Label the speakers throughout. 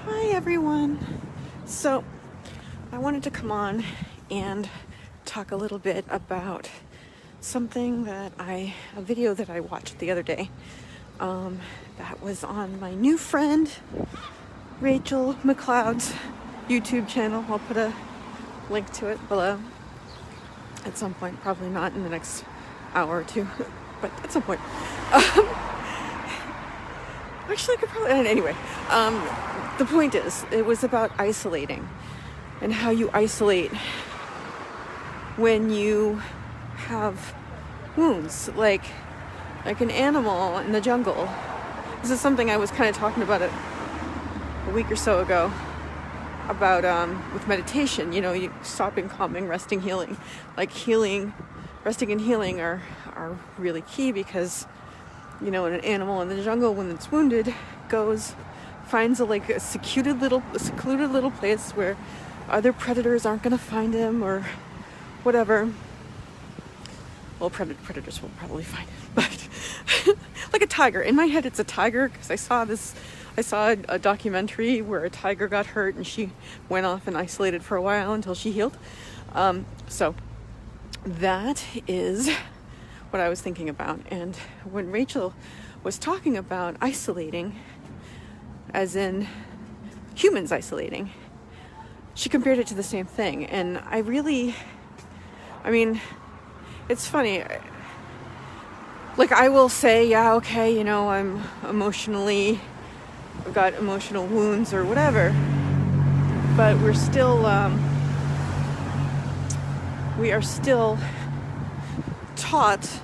Speaker 1: Hi everyone. So I wanted to come on and talk a little bit about a video that I watched the other day. That was on my new friend Rachel McLeod's YouTube channel. I'll put a link to it below at some point, probably not in the next hour or two, but at some point. Actually, I could probably, anyway, the point is, it was about isolating and how you isolate when you have wounds, like an animal in the jungle. This is something I was kind of talking about a week or so ago about with meditation. You know, you stopping, calming, resting, healing. Like healing, resting and healing are really key because, you know, an animal in the jungle, when it's wounded, finds a secluded little place where other predators aren't going to find him or whatever. Well, predators will probably find him, but like a tiger. In my head, it's a tiger because I saw a documentary where a tiger got hurt and she went off and isolated for a while until she healed. So that is what I was thinking about. And when Rachel was talking about isolating, as in humans isolating, she compared it to the same thing. And it's funny. Like, I will say, yeah, okay, you know, I've got emotional wounds or whatever, but we are still taught,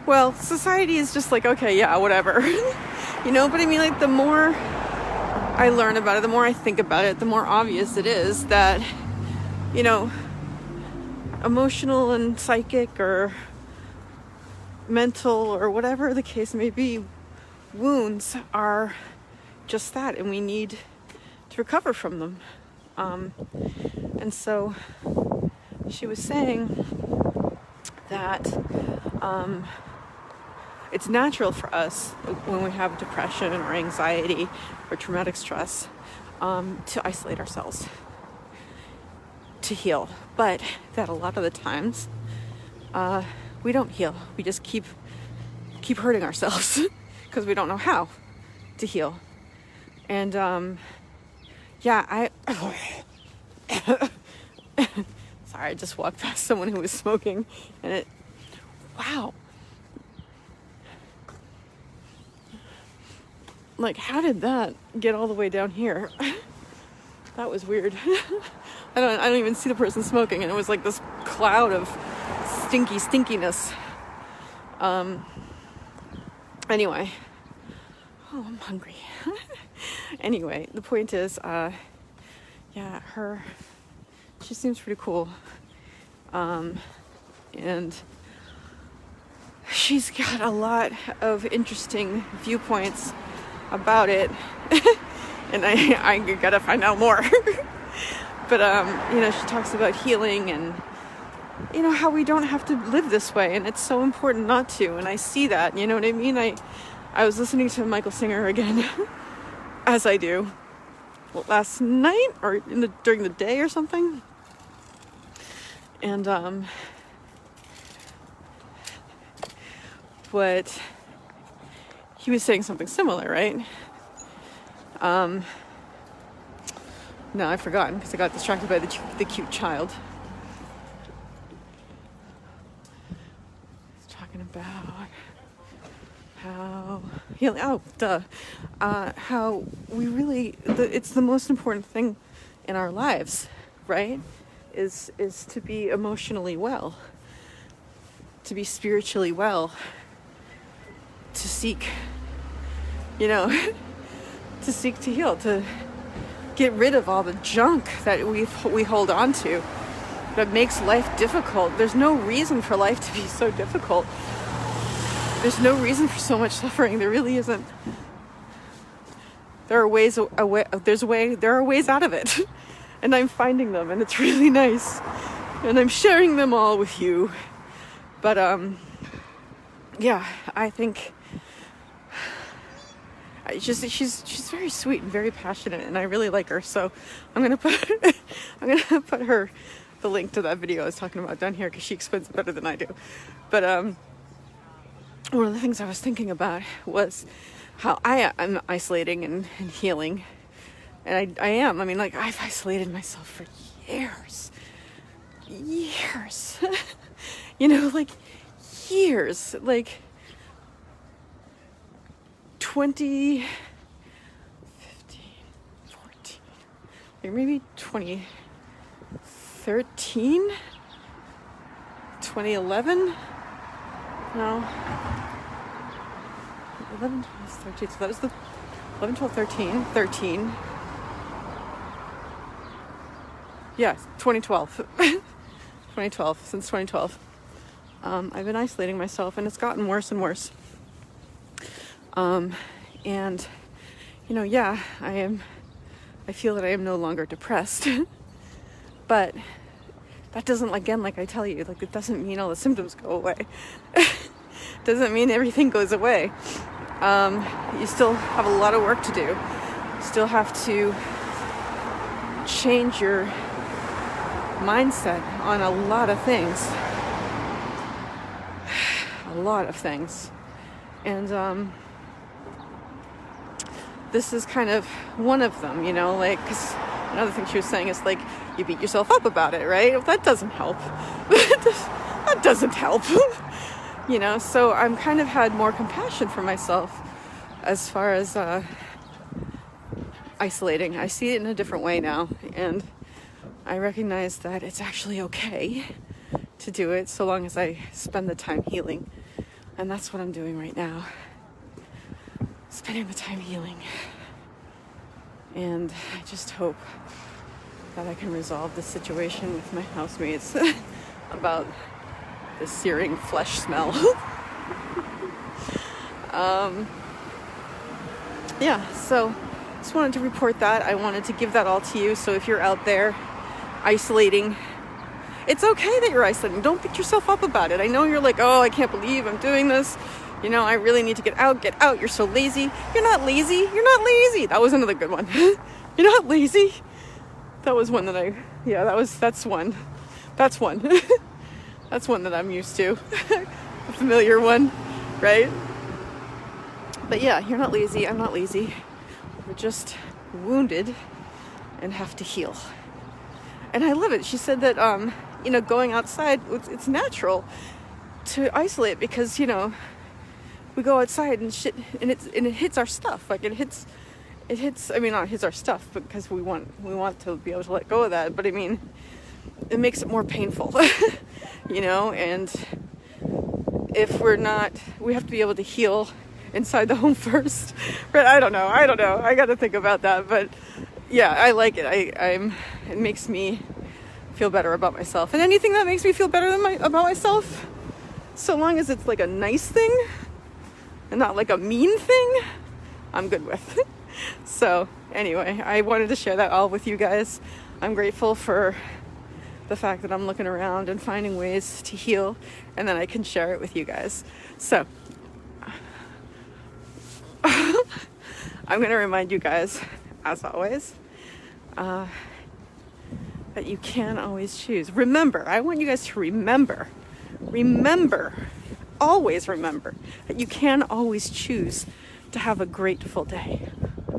Speaker 1: well, society is just like, okay, yeah, whatever. You know, but I mean, like, the more I learn about it, the more I think about it, the more obvious it is that, you know, emotional and psychic or mental or whatever the case may be, wounds are just that, and we need to recover from them. And so she was saying that it's natural for us when we have depression or anxiety or traumatic stress to isolate ourselves, to heal, but that a lot of the times we don't heal. We just keep hurting ourselves because we don't know how to heal. And sorry, I just walked past someone who was smoking, and wow. Like, how did that get all the way down here? That was weird. I don't even see the person smoking, and it was like this cloud of stinkiness. Anyway. Oh, I'm hungry. Anyway, the point is, she seems pretty cool. And she's got a lot of interesting viewpoints about it. And I gotta find out more. But, you know, she talks about healing and, you know, how we don't have to live this way. And it's so important not to. And I see that, you know what I mean? I was listening to Michael Singer again, as I do, last night or during the day or something. And, but he was saying something similar, right? No, I've forgotten because I got distracted by the cute child. He's talking about how we really, it's the most important thing in our lives, right? Is to be emotionally well, to be spiritually well, to seek, you know, to seek to heal, to get rid of all the junk that we hold on to that makes life difficult. There's no reason for life to be so difficult. There's no reason for so much suffering. There really isn't. There are ways out of it. And I'm finding them, and it's really nice. And I'm sharing them all with you. But yeah, I think it's just she's very sweet and very passionate, and I really like her. So I'm gonna put the link to that video I was talking about down here because she explains it better than I do. But one of the things I was thinking about was how I'm isolating and healing, and I am. I mean, like, I've isolated myself for years, you know, like years, like 2015, 14, like maybe 2013, 2011, no, 11, 12, 13, so that was the 11, 12, 13, yeah, 2012, 2012, since 2012, I've been isolating myself, and it's gotten worse and worse. And, you know, yeah, I feel that I am no longer depressed, but that doesn't, again, like I tell you, like, it doesn't mean all the symptoms go away. Doesn't mean everything goes away. You still have a lot of work to do. You still have to change your mindset on a lot of things. A lot of things. And, this is kind of one of them, you know, like, because another thing she was saying is, like, you beat yourself up about it, right? Well, that doesn't help. That doesn't help. You know, so I'm kind of had more compassion for myself as far as isolating. I see it in a different way now, and I recognize that it's actually okay to do it so long as I spend the time healing. And that's what I'm doing right now. Spending the time healing. And I just hope that I can resolve this situation with my housemates about the searing flesh smell. Yeah, so just wanted to report that. I wanted to give that all to you. So if you're out there isolating, it's okay that you're isolating. Don't beat yourself up about it. I know you're like, oh, I can't believe I'm doing this. You know, I really need to get out. You're so lazy. You're not lazy. You're not lazy. That was another good one. You're not lazy. That was one that that's one. That's one. That's one that I'm used to. A familiar one, right? But yeah, you're not lazy. I'm not lazy. We're just wounded and have to heal. And I love it. She said that, you know, going outside, it's natural to isolate because, you know, we go outside and shit, and it hits our stuff. Like it hits. I mean, not hits our stuff, because we want to be able to let go of that. But I mean, it makes it more painful, you know. And if we're not, we have to be able to heal inside the home first. But I don't know. I got to think about that. But yeah, I like it. It makes me feel better about myself. And anything that makes me feel better about myself, so long as it's like a nice thing and not like a mean thing, I'm good with. So anyway, I wanted to share that all with you guys. I'm grateful for the fact that I'm looking around and finding ways to heal, and then I can share it with you guys. So I'm going to remind you guys, as always, that you can always choose. Remember, I want you guys to remember, always remember that you can always choose to have a grateful day.